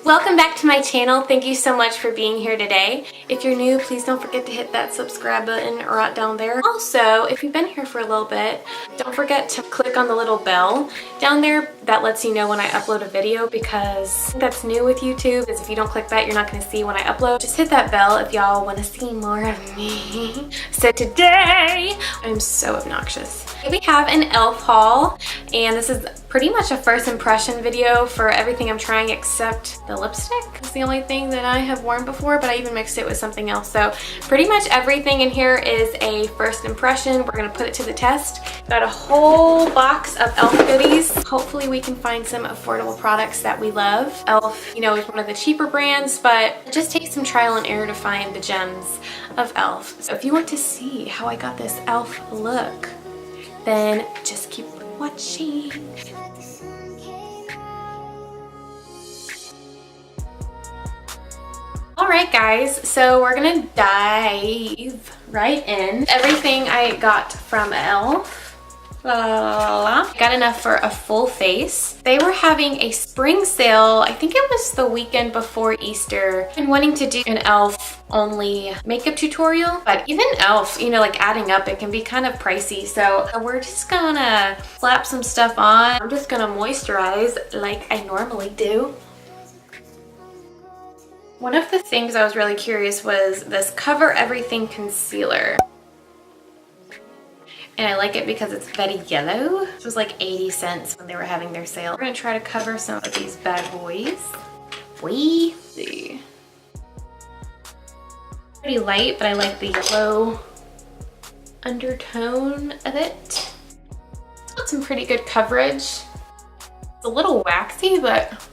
Welcome back to my channel. Thank you so much for being here today. If you're new, please don't forget to hit that subscribe button right down there. Also, if you've been here for a little bit, don't forget to click on the little bell down there. That lets you know when I upload a video, because that's new with YouTube, is if you don't click that, you're not going to see when I upload. Just hit that bell if y'all want to see more of me. So today, I'm so obnoxious. We have an e.l.f. haul, and this is pretty much a first impression video for everything I'm trying except the lipstick. It's the only thing that I have worn before, but I even mixed it with something else. So pretty much everything in here is a first impression. We're gonna put it to the test. Got a whole box of e.l.f. goodies. Hopefully we can find some affordable products that we love. e.l.f., you know, is one of the cheaper brands, but it just takes some trial and error to find the gems of e.l.f. So if you want to see how I got this e.l.f. look, then just keep watching. Alright guys, so we're gonna dive right in. Everything I got from e.l.f. Got enough for a full face. They were having a spring sale. I think it was the weekend before Easter. I've been wanting to do an e.l.f. only makeup tutorial, but even e.l.f., you know, like adding up, it can be kind of pricey. So we're just gonna slap some stuff on. I'm just gonna moisturize like I normally do. One of the things I was really curious was this Cover Everything concealer. And I like it because it's very yellow. It was like 80 cents when they were having their sale. We're gonna try to cover some of these bad boys. We see. Pretty light, but I like the yellow undertone of it. It's got some pretty good coverage. It's a little waxy, but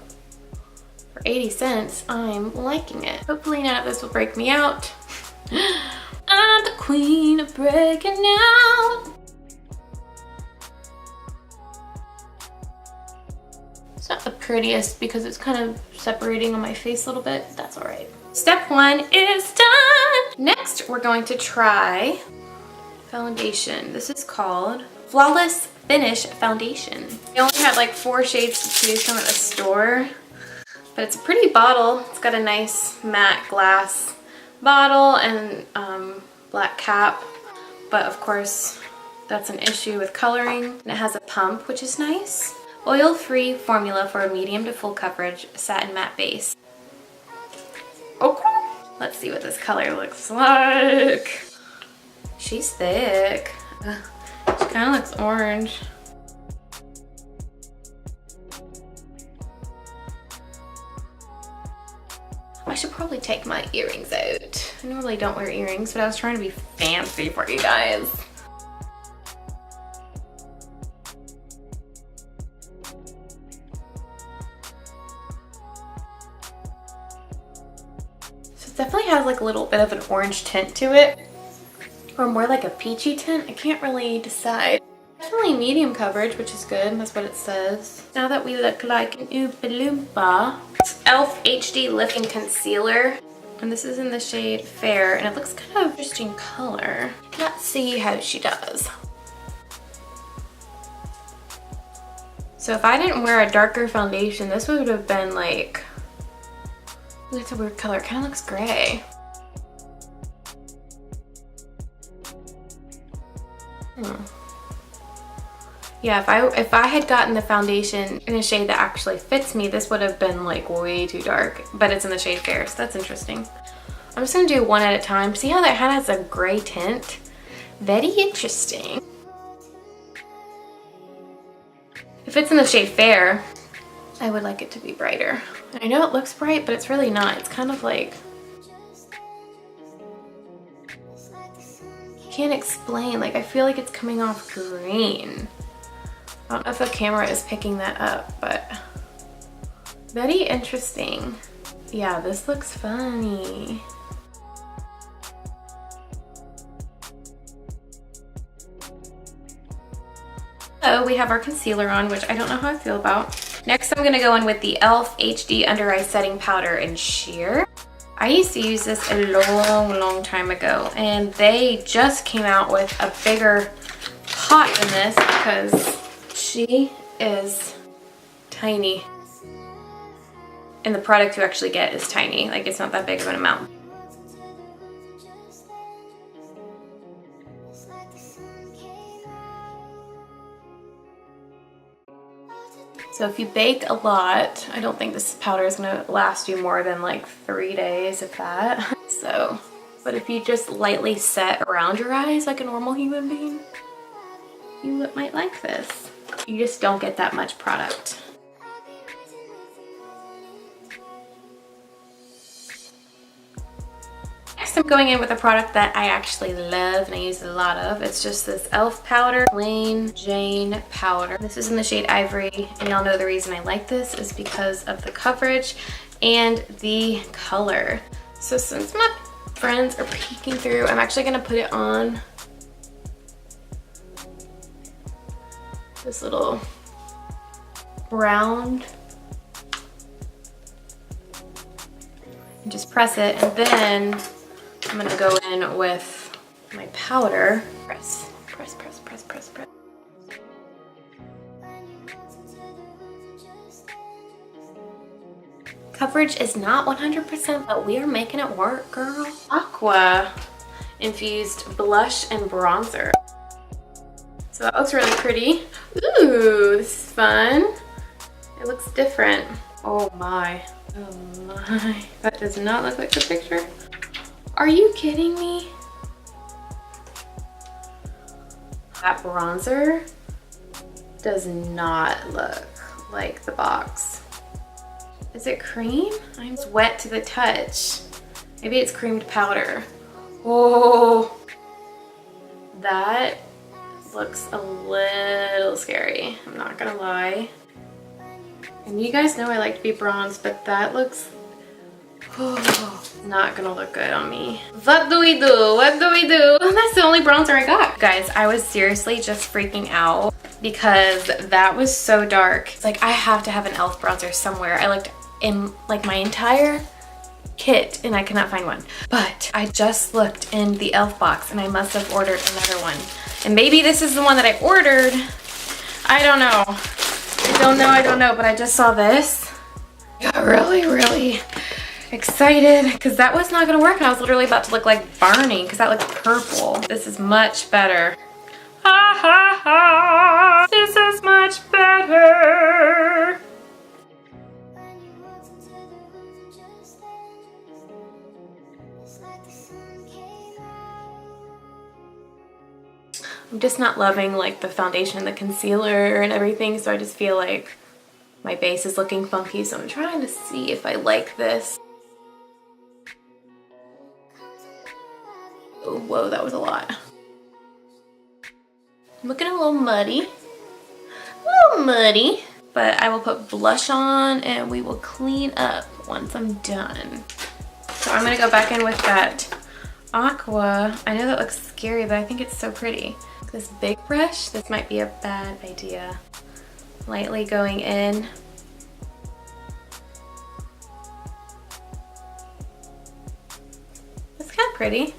for 80 cents, I'm liking it. Hopefully none of this will break me out. I'm the queen of breaking out. It's not the prettiest because it's kind of separating on my face a little bit. That's all right. Step one is done. Next, we're going to try foundation. This is called Flawless Finish Foundation. I only had like 4 shades to choose from at the store, but it's a pretty bottle. It's got a nice matte glass bottle and black cap, but of course that's an issue with coloring. And it has a pump, which is nice. Oil-free formula for a medium to full coverage satin matte base. Okay, let's see what this color looks like. She's thick. She kind of looks orange. I should probably take my earrings out. I normally don't wear earrings, but I was trying to be fancy for you guys. So it definitely has like a little bit of an orange tint to it, or more like a peachy tint. I can't really decide. Definitely medium coverage, which is good. That's what it says. Now that we look like an Oompa Loompa. e.l.f. HD Lifting Concealer. And this is in the shade Fair, and it looks kind of interesting color. Let's see how she does. So if I didn't wear a darker foundation, this would have been like, it's a weird color. It kind of looks gray. Yeah, if I had gotten the foundation in a shade that actually fits me, this would have been like way too dark, but it's in the shade Fair, so that's interesting. I'm just gonna do one at a time. See how that has a gray tint? Very interesting. If it's in the shade Fair, I would like it to be brighter. I know it looks bright, but it's really not. It's kind of like, can't explain. Like, I feel like it's coming off green. I don't know if the camera is picking that up, but very interesting. Yeah, this looks funny. So we have our concealer on, which I don't know how I feel about. Next, I'm gonna go in with the e.l.f. HD Under Eye Setting Powder in Sheer. I used to use this a long time ago, and they just came out with a bigger pot than this because she is tiny. and the product you actually get is tiny. Like, it's not that big of an amount. So if you bake a lot, I don't think this powder is gonna last you more than like 3 days, if that. So, but if you just lightly set around your eyes like a normal human being, you might like this. You just don't get that much product. Next, I'm going in with a product that I actually love and I use a lot of. It's just this E.L.F. powder, Plain Jane powder. This is in the shade Ivory, and y'all know the reason I like this is because of the coverage and the color. So since my friends are peeking through, I'm actually gonna put it on this little round and just press it, and then I'm gonna go in with my powder. Press, press, press, press, press, press. Coverage is not 100%, but we are making it work, girl. Aqua infused blush and bronzer. So that looks really pretty. Ooh, this is fun. It looks different. Oh my, oh my. That does not look like the picture. Are you kidding me? That bronzer does not look like the box. Is it cream? I'm wet to the touch. Maybe it's creamed powder. Oh, that looks a little scary. I'm not gonna lie. And you guys know I like to be bronzed, but that looks not gonna look good on me. What do we do? What do we do? That's the only bronzer I got. Guys, I was seriously just freaking out because that was so dark. It's like, I have to have an E.L.F. bronzer somewhere. I looked in like my entire kit and I could not find one. But I just looked in the E.L.F. box and I must have ordered another one. And maybe this is the one that I ordered. I don't know. I don't know, but I just saw this. I got really excited because that was not gonna work, and I was literally about to look like Barney because that looks purple. This is much better. Ha ha ha! This is much better. I'm just not loving like the foundation and the concealer and everything, so I just feel like my base is looking funky, so I'm trying to see if I like this. Oh, whoa, that was a lot. I'm looking a little muddy. But I will put blush on and we will clean up once I'm done. So I'm gonna go back in with that aqua. I know that looks scary, but I think it's so pretty. This big brush, this might be a bad idea. Lightly going in. It's kind of pretty.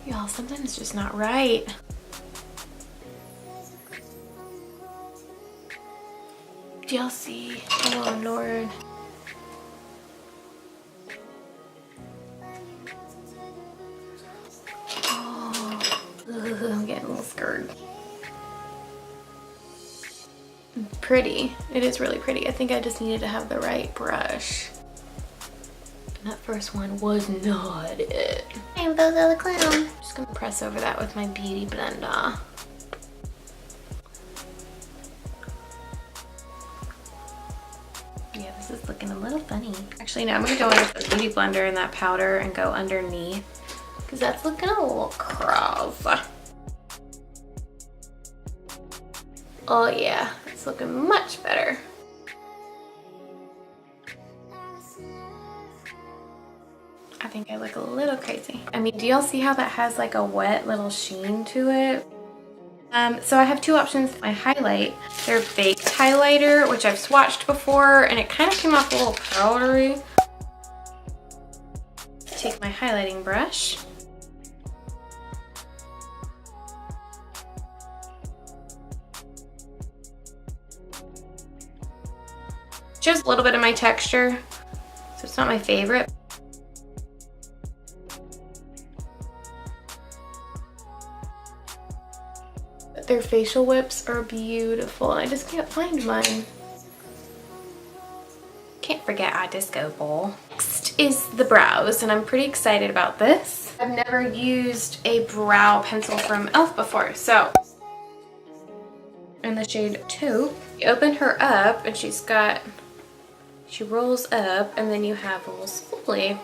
Y'all, something is just not right. Do y'all see? Oh Lord. I'm getting a little scared. Pretty. It is really pretty. I think I just needed to have the right brush. And that first one was not it. Rainbow the clown. I'm just gonna press over that with my beauty blender. Yeah, this is looking a little funny. Actually, no, I'm gonna go in with the beauty blender and that powder and go underneath, because that's looking a little cross. Oh yeah, it's looking much better. I think I look a little crazy. I mean, do y'all see how that has like a wet little sheen to it? So I have two options. My highlight, they're baked highlighter, which I've swatched before, and it kind of came off a little powdery. Take my highlighting brush. Just a little bit of my texture, so it's not my favorite. But their facial whips are beautiful, and I just can't find mine. Can't forget our disco ball. Next is the brows, and I'm pretty excited about this. I've never used a brow pencil from E.L.F before, so in the shade Taupe, you open her up and she rolls up, and then you have a little spoolie.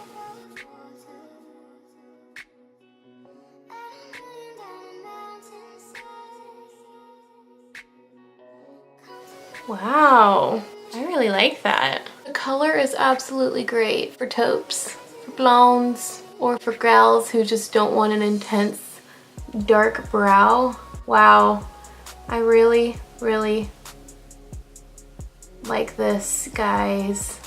Wow, I really like that. The color is absolutely great for taupes, for blondes, or for gals who just don't want an intense dark brow. Wow, I really, really like this, guys.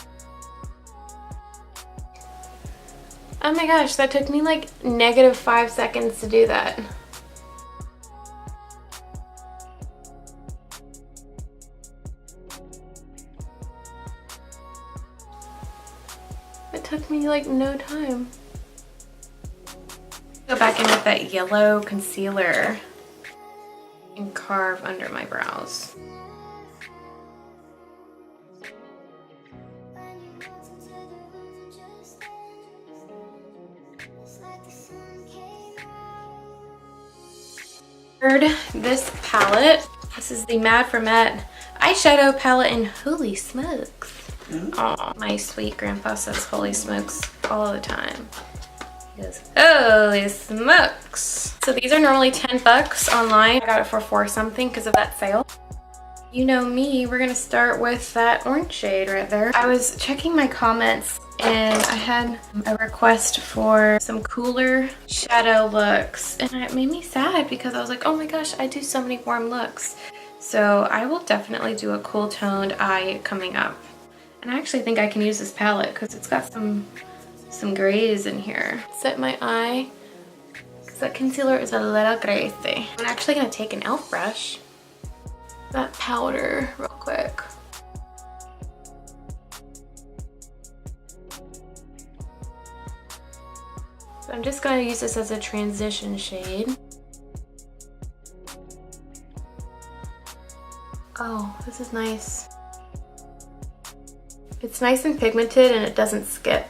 Oh my gosh, that took me like -5 seconds to do that. It took me like no time. Go back in with that yellow concealer and carve under my brows. This palette, this is the Mad for Matte eyeshadow palette, and holy smokes. Oh, my sweet grandpa says holy smokes all the time. He goes, holy smokes. So these are normally 10 bucks online. I got it for 4 something because of that sale. You know me, we're gonna start with that orange shade right there. I was checking my comments and I had a request for some cooler shadow looks, and it made me sad because I was like, oh my gosh, I do so many warm looks. So I will definitely do a cool toned eye coming up. And I actually think I can use this palette because it's got some grays in here. Set my eye because that concealer is a little crazy. I'm actually gonna take an E.L.F brush, that powder real quick. So I'm just gonna use this as a transition shade. Oh, this is nice. It's nice and pigmented and it doesn't skip.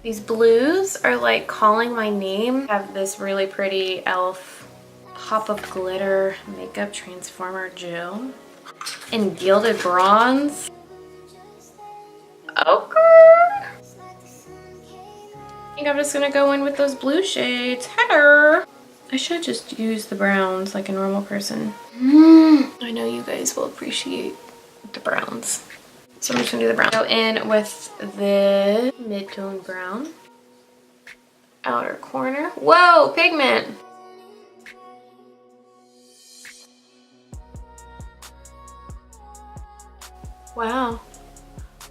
These blues are like calling my name. I have this really pretty E.L.F Pop of Glitter Makeup Transformer Gel in Gilded Bronze. Okay. I think I'm just gonna go in with those blue shades. Heather! I should just use the browns like a normal person. I know you guys will appreciate the browns. So I'm just gonna do the brown. Go in with the mid-tone brown. Outer corner. Whoa, pigment! Wow.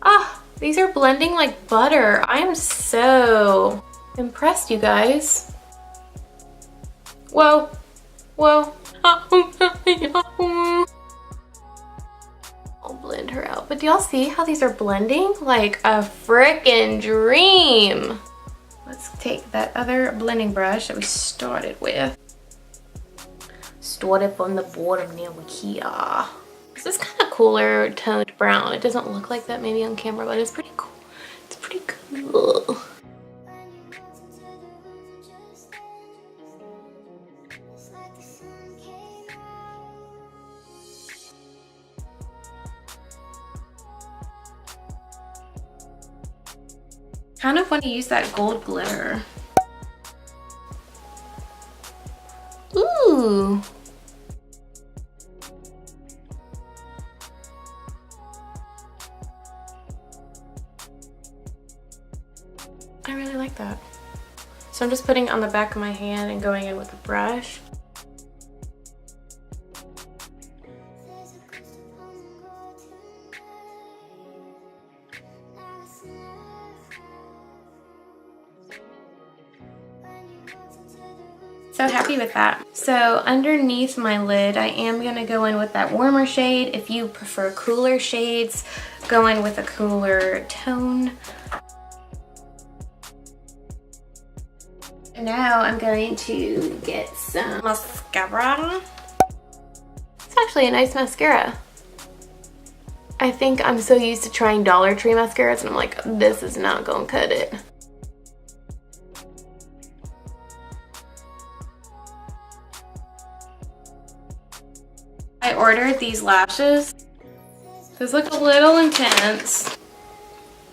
Ah, these are blending like butter. I am so impressed, you guys. Whoa, whoa. I'll blend her out. But do y'all see how these are blending? Like a frickin' dream. Let's take that other blending brush that we started with. Started from the bottom, now we're here. This is kind of cooler toned brown. It doesn't look like that maybe on camera, but it's pretty cool. It's pretty cool. Kind of want to use that gold glitter. Ooh. I really like that. So I'm just putting it on the back of my hand and going in with a brush. So happy with that. So underneath my lid, I am going to go in with that warmer shade. If you prefer cooler shades, go in with a cooler tone. Now I'm going to get some mascara. It's actually a nice mascara. I think I'm so used to trying Dollar Tree mascaras and I'm like, this is not gonna cut it. I ordered these lashes. Those look a little intense.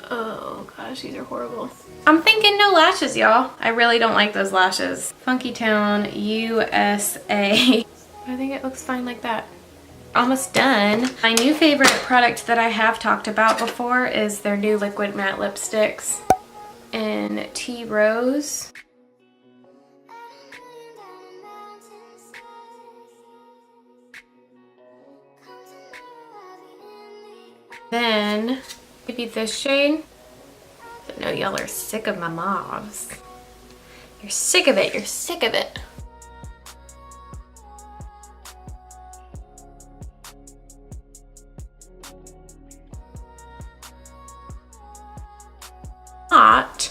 Oh gosh, these are horrible. I'm thinking no lashes, y'all. I really don't like those lashes. Funky Tone USA. I think it looks fine like that. Almost done. My new favorite product that I have talked about before is their new liquid matte lipsticks in Tea Rose. Then maybe this shade. But no, y'all are sick of my mauves. You're sick of it. You're sick of it. That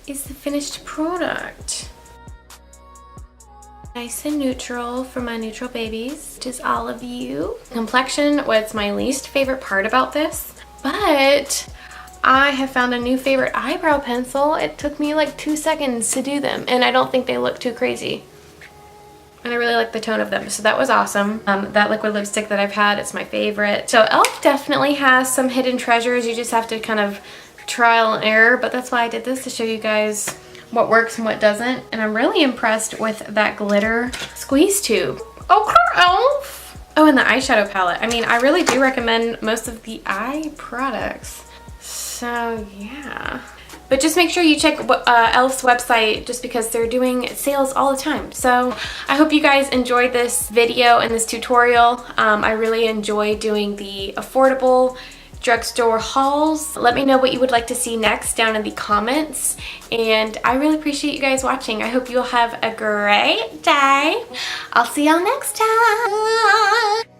is the finished product. Nice and neutral for my neutral babies, which is all of you. Complexion was my least favorite part about this, but I have found a new favorite eyebrow pencil. It took me like 2 seconds to do them, and I don't think they look too crazy. And I really like the tone of them, so that was awesome. That liquid lipstick that I've had, it's my favorite. So E.L.F. definitely has some hidden treasures. You just have to kind of trial and error, but that's why I did this, to show you guys what works and what doesn't. And I'm really impressed with that glitter squeeze tube. Okay, E.L.F. Oh, and the eyeshadow palette. I mean, I really do recommend most of the eye products. So yeah. But just make sure you check E.L.F.'s website, just because they're doing sales all the time. So I hope you guys enjoyed this video and this tutorial. I really enjoy doing the affordable drugstore hauls. Let me know what you would like to see next down in the comments. And I really appreciate you guys watching. I hope you'll have a great day. I'll see y'all next time.